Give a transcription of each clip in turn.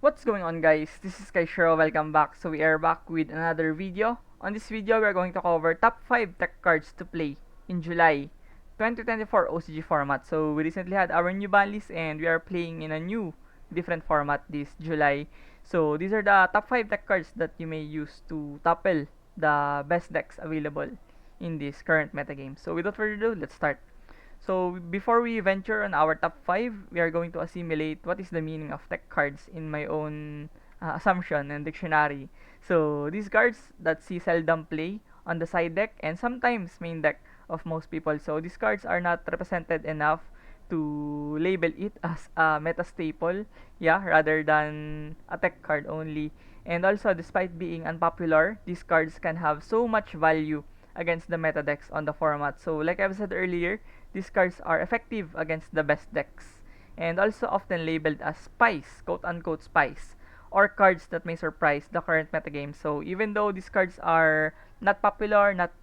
What's going on, guys? This is Kaishiro. Welcome back. So we are back with another video. On this video, we are going to cover top 5 tech cards to play in July 2024 OCG format. So we recently had our new ban list and we are playing in a new different format this July. So these are the top 5 tech cards that you may use to topple the best decks available in this current metagame. So without further ado, let's start. So before we venture on our top 5, we are going to assimilate what is the meaning of tech cards in my own assumption and dictionary. So these cards that see seldom play on the side deck and sometimes main deck of most people. So these cards are not represented enough to label it as a meta staple, yeah, rather than a tech card only. And also, despite being unpopular, these cards can have so much value against the meta decks on the format. So like I've said earlier, these cards are effective against the best decks and also often labeled as spies, quote unquote spies, or cards that may surprise the current metagame. So even though these cards are not popular, not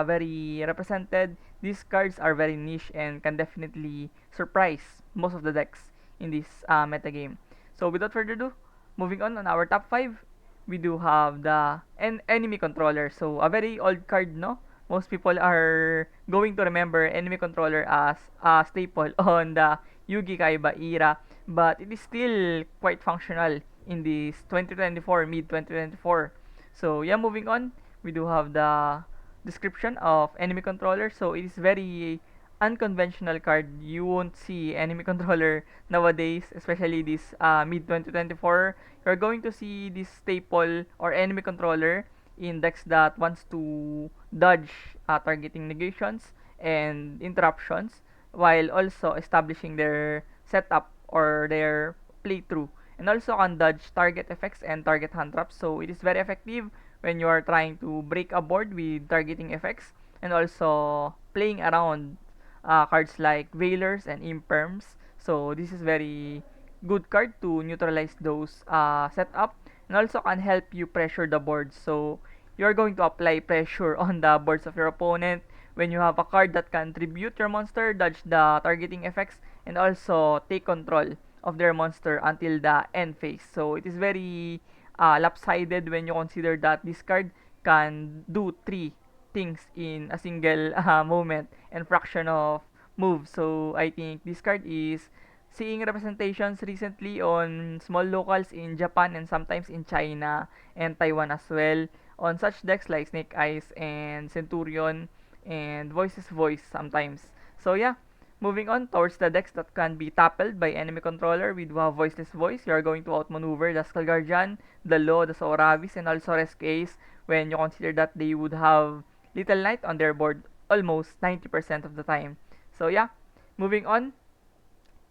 very represented, these cards are very niche and can definitely surprise most of the decks in this metagame. So without further ado, moving on our top 5, we do have the enemy controller. So a very old card, no? Most people are going to remember enemy controller as a staple on the Yugi Kaiba era, but it is still quite functional in this 2024, mid 2024. So yeah, moving on, we do have the description of enemy controller. So it is very unconventional card. You won't see enemy controller nowadays, especially this mid 2024. You're going to see this staple or enemy controller in decks that wants to dodge targeting negations and interruptions while also establishing their setup or their playthrough, and also can dodge target effects and target hand traps. So it is very effective when you are trying to break a board with targeting effects and also playing around cards like Veilers and Imperms. So this is very good card to neutralize those setup and also can help you pressure the board. So you're going to apply pressure on the boards of your opponent when you have a card that can tribute your monster, dodge the targeting effects, and also take control of their monster until the end phase. So it is very lopsided when you consider that this card can do three things in a single moment and fraction of moves. So I think this card is seeing representations recently on small locals in Japan and sometimes in China and Taiwan as well on such decks like Snake Eyes and Centurion and Voices Voice sometimes. So yeah, moving on towards the decks that can be toppled by enemy controller, we do have Voiceless Voice. You are going to outmaneuver the Skull Guardian, the Law, the Soravis, and also Rescue Ace when you consider that they would have Little Knight on their board almost 90% of the time. So yeah, moving on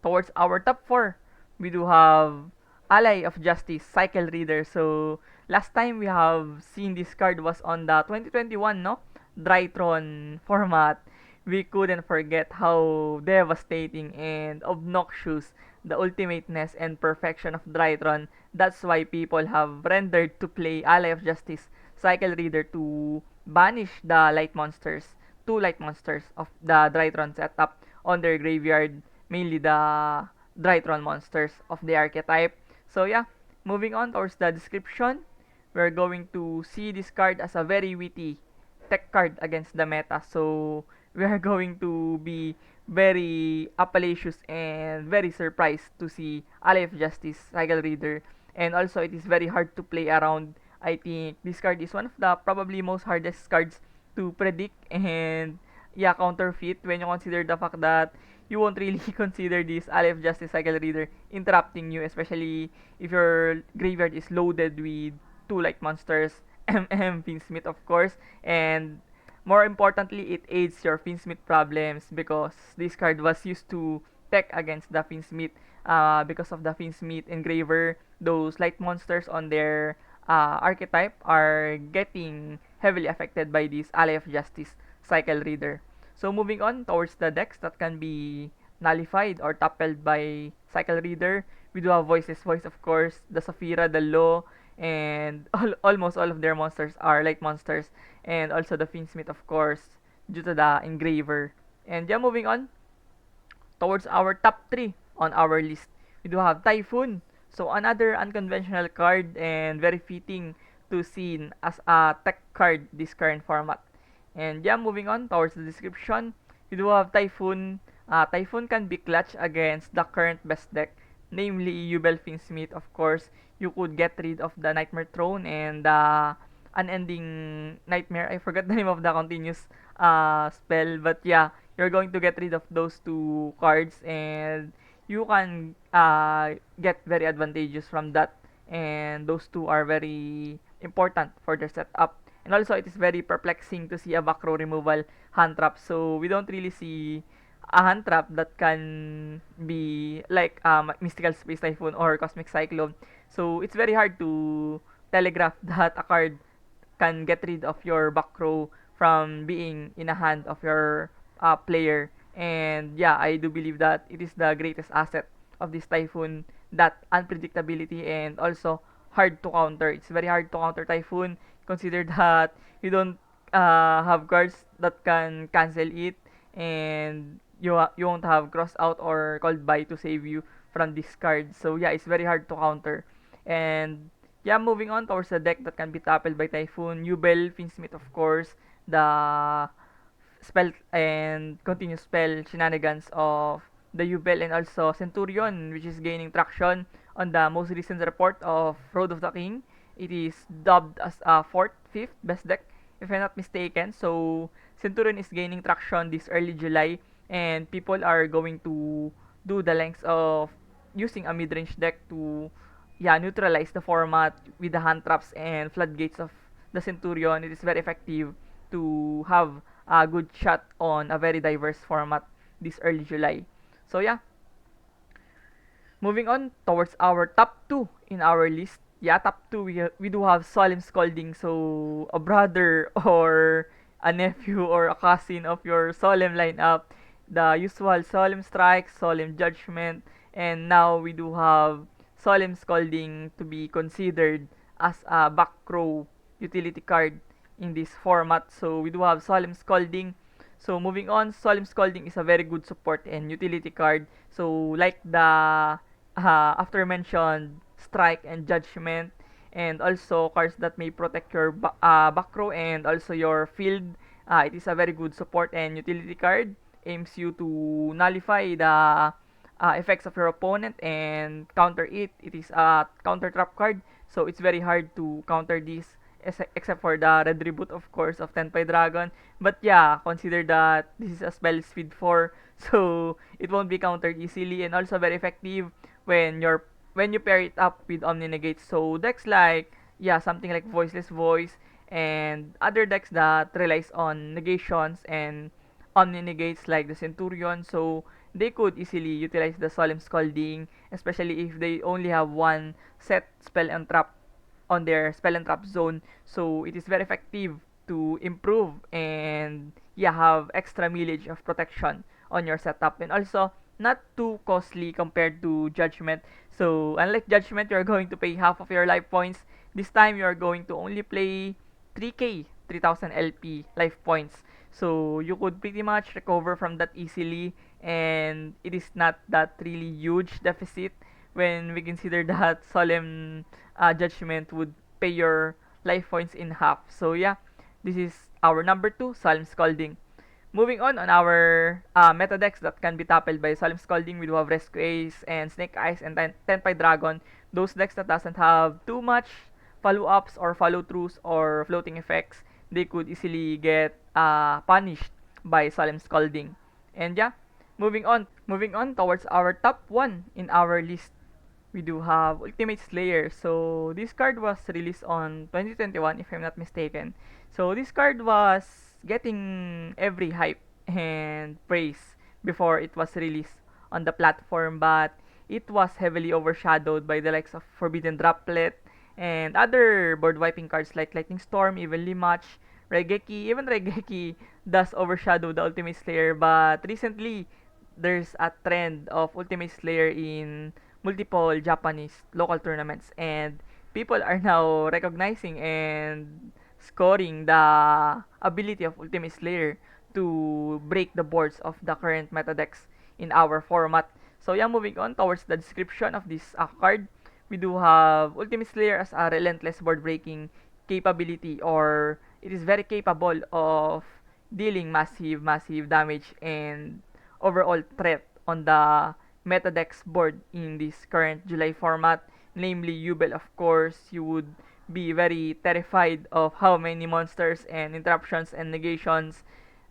towards our top 4, we do have Ally of Justice, Cycle Reader. So last time we have seen this card was on the 2021, no? Drytron format. We couldn't forget how devastating and obnoxious the ultimateness and perfection of Drytron. That's why people have rendered to play Ally of Justice, Cycle Reader to banish the light monsters, two light monsters of the Drytron setup on their graveyard, mainly the Drytron monsters of the archetype. So yeah, moving on towards the description, we're going to see this card as a very witty tech card against the meta. So we are going to be very applacious and very surprised to see Ally of Justice, Cycle Reader. And also it is very hard to play around. I think this card is one of the probably most hardest cards to predict and yeah, counterfeit when you consider the fact that you won't really consider this Ally of Justice Cycle Reader interrupting you, especially if your graveyard is loaded with two light monsters, Finsmith of course, and more importantly, it aids your Finsmith problems because this card was used to tech against the Finsmith because of the Finsmith engraver. Those light monsters on their archetype are getting heavily affected by this Ally of Justice Cycle Reader. So moving on towards the decks that can be nullified or toppled by Cycle Reader, we do have Voiceless Voice of course, the Saphira, the Law, and almost all of their monsters are light monsters, and also the Finsmith of course due to the engraver. And yeah, moving on towards our top 3 on our list, we do have Typhoon. So another unconventional card and very fitting to seen as a tech card this current format. And yeah, moving on towards the description, we do have Typhoon. Typhoon can be clutch against the current best deck, namely Yubel Finsmith. Of course, you could get rid of the Nightmare Throne and the Unending Nightmare. I forgot the name of the continuous spell, but yeah, you're going to get rid of those two cards, and you can get very advantageous from that. And those two are very important for their setup. And also, it is very perplexing to see a back row removal hand trap. So we don't really see a hand trap that can be like Mystical Space Typhoon or Cosmic Cyclone. So it's very hard to telegraph that a card can get rid of your back row from being in a hand of your player. And yeah, I do believe that it is the greatest asset of this Typhoon, that unpredictability and also hard to counter. It's very hard to counter Typhoon. Consider that you don't have cards that can cancel it, and you won't have cross out or called by to save you from this card. So yeah, it's very hard to counter. And yeah, moving on towards the deck that can be toppled by Typhoon, Yubel, Finsmith, of course, the spell and continuous spell shenanigans of the Yubel, and also Centurion, which is gaining traction on the most recent report of Road of the King. It is dubbed as a fourth, fifth best deck, if I'm not mistaken. So Centurion is gaining traction this early July, and people are going to do the lengths of using a mid-range deck to neutralize the format with the hand traps and floodgates of the Centurion. It is very effective to have a good shot on a very diverse format this early July. So yeah, moving on towards our top 2 in our list. Yeah, top 2, we do have Solemn Scolding. So a brother or a nephew or a cousin of your Solemn lineup. The usual Solemn Strike, Solemn Judgment, and now we do have Solemn Scolding to be considered as a back row utility card in this format. So we do have Solemn Scolding. So moving on, Solemn Scolding is a very good support and utility card. So like the after mentioned Strike and Judgment, and also cards that may protect your back row and also your field. It is a very good support and utility card. Aims you to nullify the effects of your opponent and counter it. It is a counter trap card, so it's very hard to counter this, except for the red reboot, of course, of Tenpai Dragon. But yeah, consider that this is a spell speed 4, so it won't be countered easily, and also very effective when you pair it up with Omni Negate. So decks like, yeah, something like Voiceless Voice and other decks that relies on negations and Omni Negates like the Centurion, so they could easily utilize the Solemn Scalding, especially if they only have one set spell and trap on their spell and trap zone. So it is very effective to improve and yeah, have extra millage of protection on your setup, and also not too costly compared to Judgment. So unlike Judgment, you're going to pay half of your life points. This time you're going to only play 3k, 3000 LP life points. So you could pretty much recover from that easily, and it is not that really huge deficit when we consider that Solemn Judgment would pay your life points in half. So yeah, this is our number 2, Solemn Scalding. Moving on our meta decks that can be toppled by Solemn Scalding, we do have Rescue Ace and Snake Eyes and Tenpai Dragon. Those decks that doesn't have too much follow-ups or follow-throughs or floating effects, they could easily get punished by Solemn Scalding. And yeah, moving on towards our top 1 in our list, we do have Ultimate Slayer. So this card was released on 2021, if I'm not mistaken. So this card was getting every hype and praise before it was released on the platform, but it was heavily overshadowed by the likes of Forbidden Droplet and other board wiping cards like Lightning Storm, Evenly Match, Regeki. Even Regeki does overshadow the Ultimate Slayer, but recently there's a trend of Ultimate Slayer in multiple Japanese local tournaments, and people are now recognizing and scoring the ability of Ultimate Slayer to break the boards of the current meta decks in our format. So yeah, moving on towards the description of this card, we do have Ultimate Slayer as a relentless board breaking capability, or it is very capable of dealing massive damage and overall threat on the meta dex board in this current July format, namely Yubel. Of course, you would be very terrified of how many monsters and interruptions and negations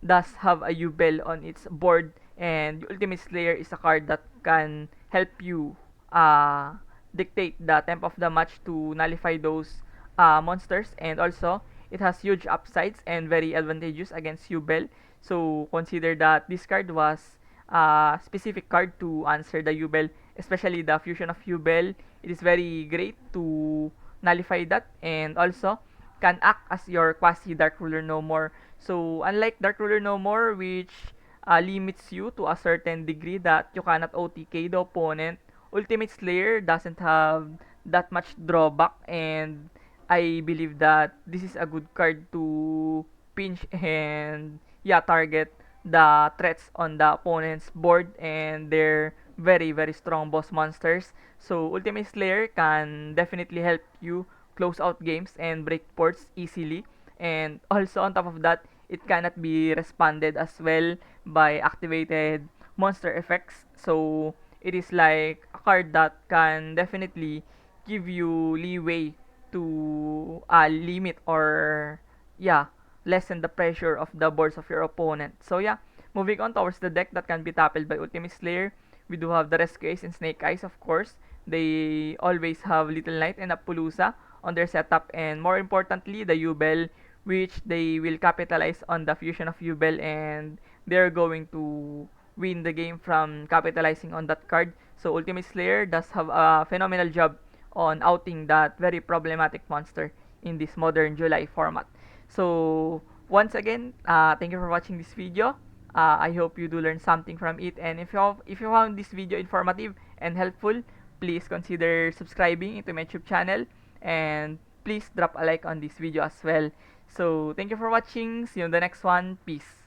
does have a Yubel on its board, and Ultimate Slayer is a card that can help you uh, dictate the tempo of the match to nullify those monsters, and also it has huge upsides and very advantageous against Yubel. So consider that this card was a specific card to answer the Yubel, especially the fusion of Yubel. It is very great to nullify that, and also can act as your quasi Dark Ruler no more. So unlike Dark Ruler no more, which limits you to a certain degree that you cannot OTK the opponent, Ultimate Slayer doesn't have that much drawback, and I believe that this is a good card to pinch and yeah, target the threats on the opponent's board and their very strong boss monsters. So Ultimate Slayer can definitely help you close out games and break ports easily. And also on top of that, it cannot be responded as well by activated monster effects. So it is like a card that can definitely give you leeway to limit or yeah, lessen the pressure of the boards of your opponent. So yeah, moving on towards the deck that can be tackled by Ultimate Slayer, we do have the Rescue Ace and Snake Eyes, of course. They always have Little Knight and Appaloosa on their setup, and more importantly, the Yubel, which they will capitalize on the fusion of Yubel, and they're going to win the game from capitalizing on that card. So Ultimate Slayer does have a phenomenal job on outing that very problematic monster in this modern July format. So once again, thank you for watching this video. I hope you do learn something from it, and if you found this video informative and helpful, please consider subscribing into my YouTube channel, and please drop a like on this video as well. So thank you for watching. See you in the next one. Peace.